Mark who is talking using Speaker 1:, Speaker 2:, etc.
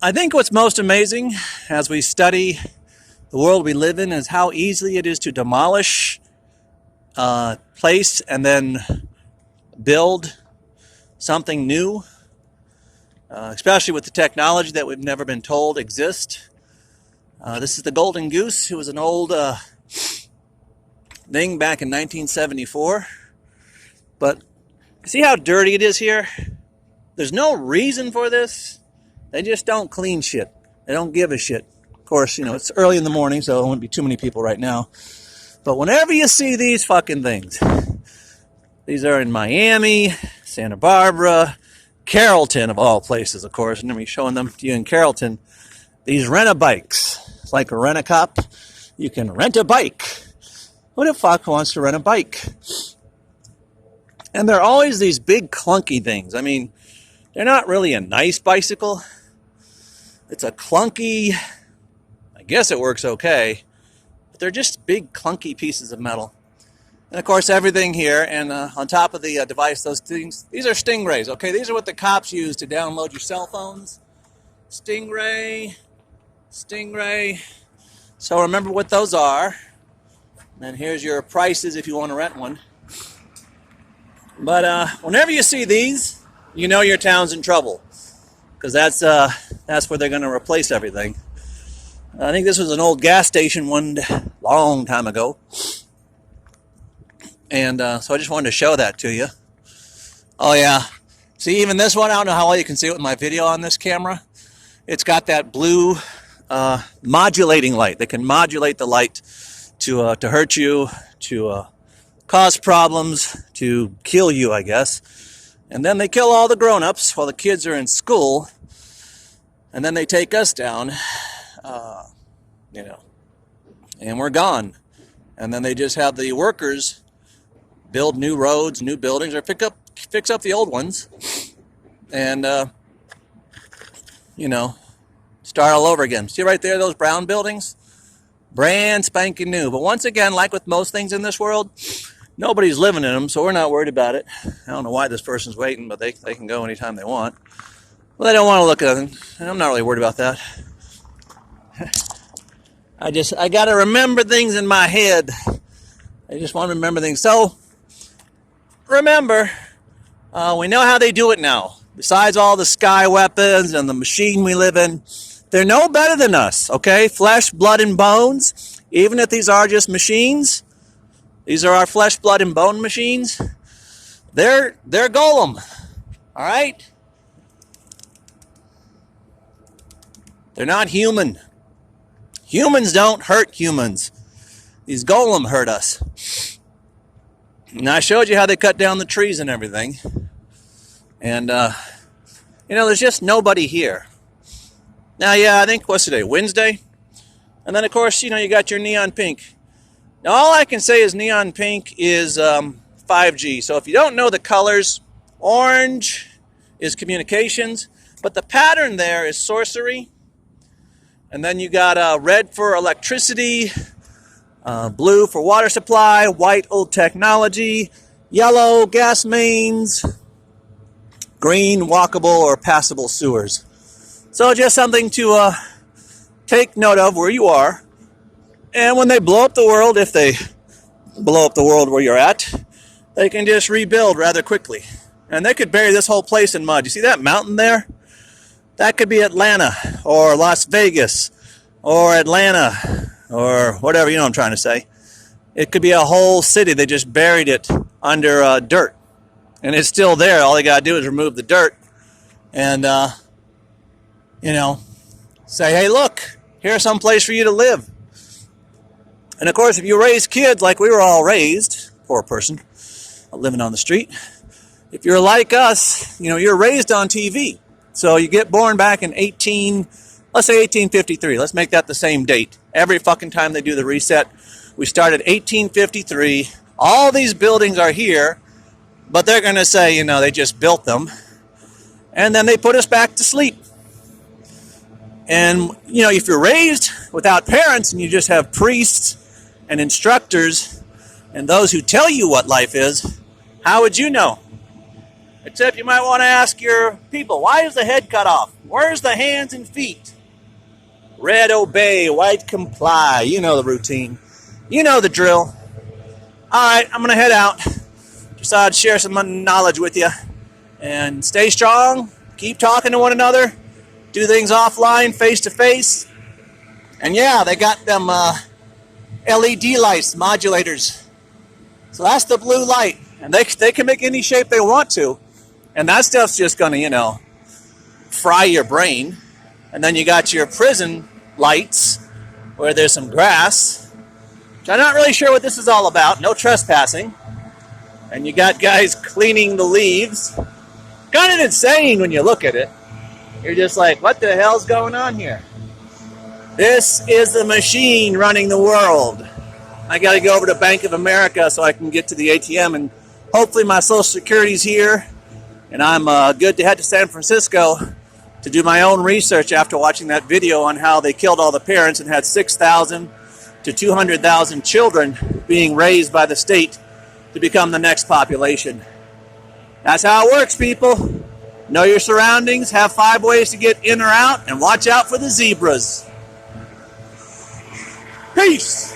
Speaker 1: I think what's most amazing as we study the world we live in is how easily it is to demolish a place and then build something new, especially with the technology that we've never been told exists. This is the Golden Goose. It was an old thing back in 1974. But see how dirty it is here? There's no reason for this. They just don't clean shit. They don't give a shit. Of course, it's early in the morning, so there won't be too many people right now. But whenever you see these fucking things, these are in Miami, Santa Barbara, Carrollton, of all places, of course. I'm going to be showing them to you in Carrollton. These rent-a-bikes. It's like a rent-a-cop. You can rent a bike. Who the fuck wants to rent a bike? And they're always these big clunky things. I mean, they're not really a nice bicycle. It's a clunky, I guess it works okay, but they're just big clunky pieces of metal. And of course everything here, and on top of the device, those things, these are Stingrays, okay? These are what the cops use to download your cell phones. Stingray. So remember what those are. And here's your prices if you want to rent one. But whenever you see these, you know your town's in trouble, because that's where they're going to replace everything. I think this was an old gas station one long time ago, and so I just wanted to show that to you. Oh yeah, see, even this one, I don't know how well you can see it with my video on this camera. It's got that blue modulating light that can modulate the light to hurt you, to cause problems, to kill you, I guess. And then they kill all the grown-ups while the kids are in school. And then they take us down, and we're gone. And then they just have the workers build new roads, new buildings, or fix up the old ones. And, start all over again. See right there, those brown buildings? Brand spanking new. But once again, like with most things in this world, nobody's living in them, so we're not worried about it. I don't know why this person's waiting, but they can go anytime they want. Well, they don't want to look at them, and I'm not really worried about that. I got to remember things in my head. I just want to remember things. So, remember, we know how they do it now. Besides all the sky weapons and the machine we live in, they're no better than us, okay? Flesh, blood, and bones. Even if these are just machines, these are our flesh, blood, and bone machines. They're Golem, all right? They're not human. Humans don't hurt humans. These Golem hurt us. And I showed you how they cut down the trees and everything. And, there's just nobody here. Now, yeah, I think, what's today, Wednesday? And then, of course, you got your neon pink. Now, all I can say is neon pink is 5G. So if you don't know the colors, orange is communications, but the pattern there is sorcery. And then you got red for electricity, blue for water supply, white old technology, yellow gas mains, green walkable or passable sewers. So just something to take note of where you are. And when they blow up the world, if they blow up the world where you're at, they can just rebuild rather quickly. And they could bury this whole place in mud. You see that mountain there? That could be Atlanta or Las Vegas or Atlanta or whatever, you know what I'm trying to say. It could be a whole city. They just buried it under dirt. And it's still there. All they got to do is remove the dirt and, say, hey, look, here's some place for you to live. And, of course, if you raise kids like we were all raised, poor person living on the street, if you're like us, you're raised on TV. So you get born back in let's say 1853. Let's make that the same date. Every fucking time they do the reset, we started 1853. All these buildings are here, but they're going to say, they just built them. And then they put us back to sleep. And, if you're raised without parents and you just have priests and instructors and those who tell you what life is, how would you know? Except you might want to ask your people, why is the head cut off? Where's the hands and feet? Red obey, white comply. You know the routine. You know the drill. All right, I'm going to head out. Just thought I'd share some knowledge with you. And stay strong. Keep talking to one another. Do things offline, face-to-face. And yeah, they got them LED lights, modulators. So that's the blue light. And they can make any shape they want to. And that stuff's just going to, fry your brain. And then you got your prison lights where there's some grass. Which I'm not really sure what this is all about. No trespassing. And you got guys cleaning the leaves. Kind of insane when you look at it. You're just like, what the hell's going on here? This is the machine running the world. I got to go over to Bank of America so I can get to the ATM, and hopefully my Social Security's here, and I'm good to head to San Francisco to do my own research after watching that video on how they killed all the parents and had 6,000 to 200,000 children being raised by the state to become the next population. That's how it works, people. Know your surroundings, have 5 ways to get in or out, and watch out for the zebras. Peace!